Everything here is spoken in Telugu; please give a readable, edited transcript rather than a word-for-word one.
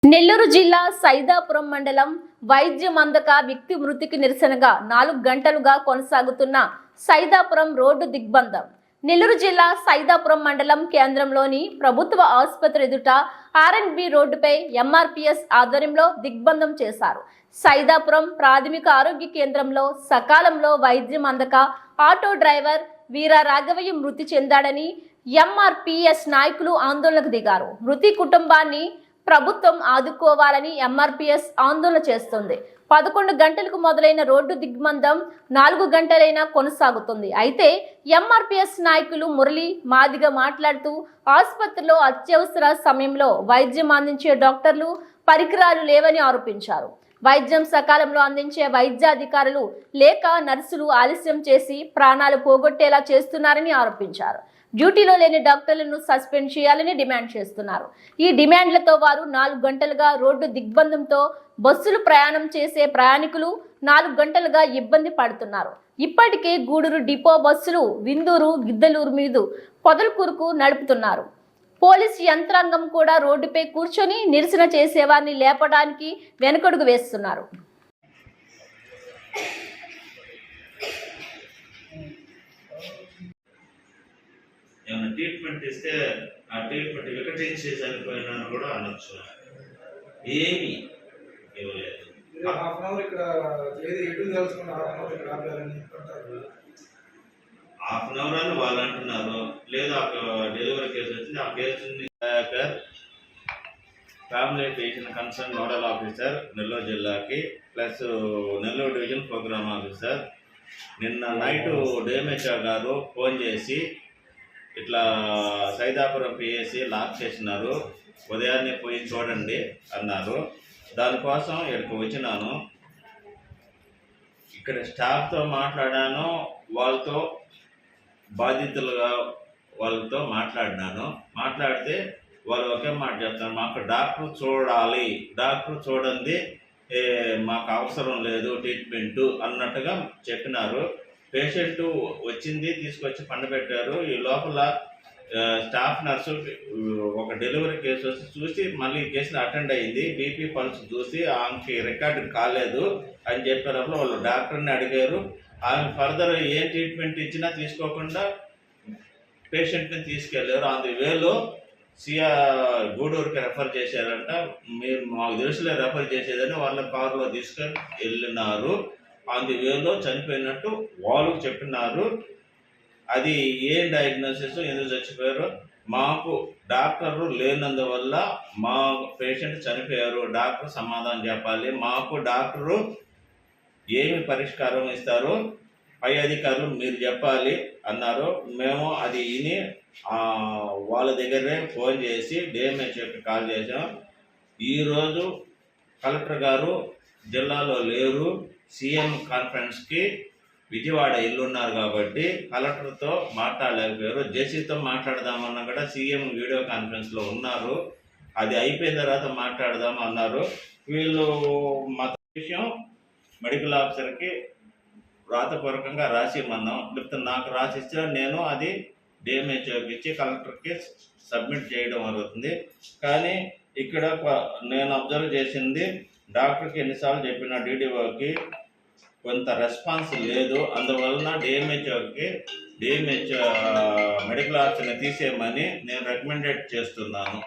నెల్లూరు జిల్లా సైదాపురం మండలం వైద్యం అందక వ్యక్తి మృతికి నిరసనగా 4 గంటలుగా కొనసాగుతున్న సైదాపురం రోడ్డు దిగ్బంధం. నెల్లూరు జిల్లా సైదాపురం మండలం కేంద్రంలోని ప్రభుత్వ ఆసుపత్రి ఎదుట ఆర్ఎండ్బి రోడ్డుపై ఎంఆర్పీఎస్ ఆధ్వర్యంలో దిగ్బంధం చేశారు. సైదాపురం ప్రాథమిక ఆరోగ్య కేంద్రంలో సకాలంలో వైద్యం అందక ఆటో డ్రైవర్ వీర రాఘవయ్య మృతి చెందాడని ఎంఆర్పీఎస్ నాయకులు ఆందోళనకు దిగారు. మృతి కుటుంబాన్ని ప్రభుత్వం ఆదుకోవాలని ఎంఆర్పీఎస్ ఆందోళన చేస్తుంది. 11 గంటలకు మొదలైన రోడ్డు దిగ్బంధం 4 గంటలైనా కొనసాగుతుంది. అయితే ఎంఆర్పీఎస్ నాయకులు మురళి మాదిగ మాట్లాడుతూ ఆసుపత్రిలో అత్యవసర సమయంలో వైద్యం అందించే డాక్టర్లు పరికరాలు లేవని ఆరోపించారు. వైద్యం సకాలంలో అందించే వైద్యాధికారులు లేక నర్సులు ఆలస్యం చేసి ప్రాణాలు పోగొట్టేలా చేస్తున్నారని ఆరోపించారు. డ్యూటీలో లేని డాక్టర్లను సస్పెండ్ చేయాలని డిమాండ్ చేస్తున్నారు. ఈ డిమాండ్లతో వారు 4 గంటలుగా రోడ్డు దిగ్బంధంతో బస్సులు ప్రయాణం చేసే ప్రయాణికులు 4 గంటలుగా ఇబ్బంది పడుతున్నారు. ఇప్పటికే గూడూరు డిపో బస్సులు విందూరు గిద్దలూరు మీద పొదలకూరుకు నడుపుతున్నారు. పోలీస్ యంత్రాంగం కూడా రోడ్డుపై కూర్చొని నిరసన చేసేవారిని లేపడానికి వెనుకడుగు వేస్తున్నారు. ఏమైనా ట్రీట్మెంట్ ఇస్తే ఆ ట్రీట్మెంట్ వికటించి చనిపోయినా కూడా అనొచ్చు. ఏమి ఇవ్వలేదు. హాఫ్ అవర్ ఇక్కడ హాఫ్ అన్ అవర్ అని వాళ్ళు అంటున్నారు. లేదా డెలివరీ కేసు వచ్చింది. ఆ కేసుని family patient concern nodal officer Nellore జిల్లాకి plus Nellore division programme officer నిన్న నైటు డిఎంహెచ్ఓ గారు ఫోన్ చేసి ఇట్లా సైదాపురం పిఎస్సి లాక్ చేసినారు, ఉదయాన్నే పోయి చూడండి అన్నారు. దానికోసం ఇక్కడికి వచ్చినాను. ఇక్కడ స్టాఫ్తో మాట్లాడాను, వాళ్ళతో బాధితులుగా వాళ్ళతో మాట్లాడినాను. మాట్లాడితే వాళ్ళు ఒకే మాట చెప్తారు, మాకు డాక్టర్ చూడాలి, డాక్టర్ చూడండి, మాకు అవసరం లేదు ట్రీట్మెంటు అన్నట్టుగా చెప్పినారు. పేషెంట్ వచ్చింది, తీసుకొచ్చి పండబెట్టారు. ఈ లోపల స్టాఫ్ నర్సు ఒక డెలివరీ కేసు వచ్చి చూసి మళ్ళీ ఈ కేసుని అటెండ్ అయ్యింది. బీపీ పల్స్ చూసి ఆమెకి రికార్డు కాలేదు అని చెప్పేటప్పుడు వాళ్ళు డాక్టర్ని అడిగారు. ఆమె ఫర్దర్ ఏం ట్రీట్మెంట్ ఇచ్చినా తీసుకోకుండా పేషెంట్ని తీసుకెళ్ళారు. అందువేలో గూడూరుకి రెఫర్ చేశారంట. మీరు మాకు తెలుసులే రెఫర్ చేసేదని వాళ్ళ కారులో తీసుకొని వెళ్ళినారు. అందువేలో చనిపోయినట్టు వాళ్ళు చెప్పినారు. అది ఏం డయాగ్నోసిస్, ఎందుకు చచ్చిపోయారు, మాకు డాక్టర్లు లేనందువల్ల మా పేషెంట్ చనిపోయారు, డాక్టర్ సమాధానం చెప్పాలి, మాకు డాక్టరు ఏమి పరిష్కారం ఇస్తారో పై అధికారులు మీరు చెప్పాలి అన్నారు. మేము అది విని వాళ్ళ దగ్గరే ఫోన్ చేసి డిఎంహెచ్ఓకి కాల్ చేసాం. ఈరోజు కలెక్టర్ గారు జిల్లాలో లేరు, సీఎం కాన్ఫరెన్స్కి విజయవాడ ఎల్లున్నారు కాబట్టి కలెక్టర్తో మాట్లాడలేకపోయారు. జేసీతో మాట్లాడదామన్నా కూడా సీఎం వీడియో కాన్ఫరెన్స్లో ఉన్నారు. అది అయిపోయిన తర్వాత మాట్లాడదాం అన్నారు. వీళ్ళు మత విషయం మెడికల్ ఆఫీసర్కి వ్రాతపూర్వకంగా రాసిమన్నాం. లేకపోతే నాకు రాసిస్తే నేను అది డిఎంహెచ్ఓకి ఇచ్చి కలెక్టర్కి సబ్మిట్ చేయడం జరుగుతుంది. కానీ ఇక్కడ నేను అబ్జర్వ్ చేసింది, డాక్టర్కి ఎన్నిసార్లు చెప్పిన డీడీఓకి కొంత రెస్పాన్స్ లేదు. అందువలన డిఎంహెచ్ఓ మెడికల్ ఆఫీసర్ని తీసేయమని నేను రికమెండేట్ చేస్తున్నాను.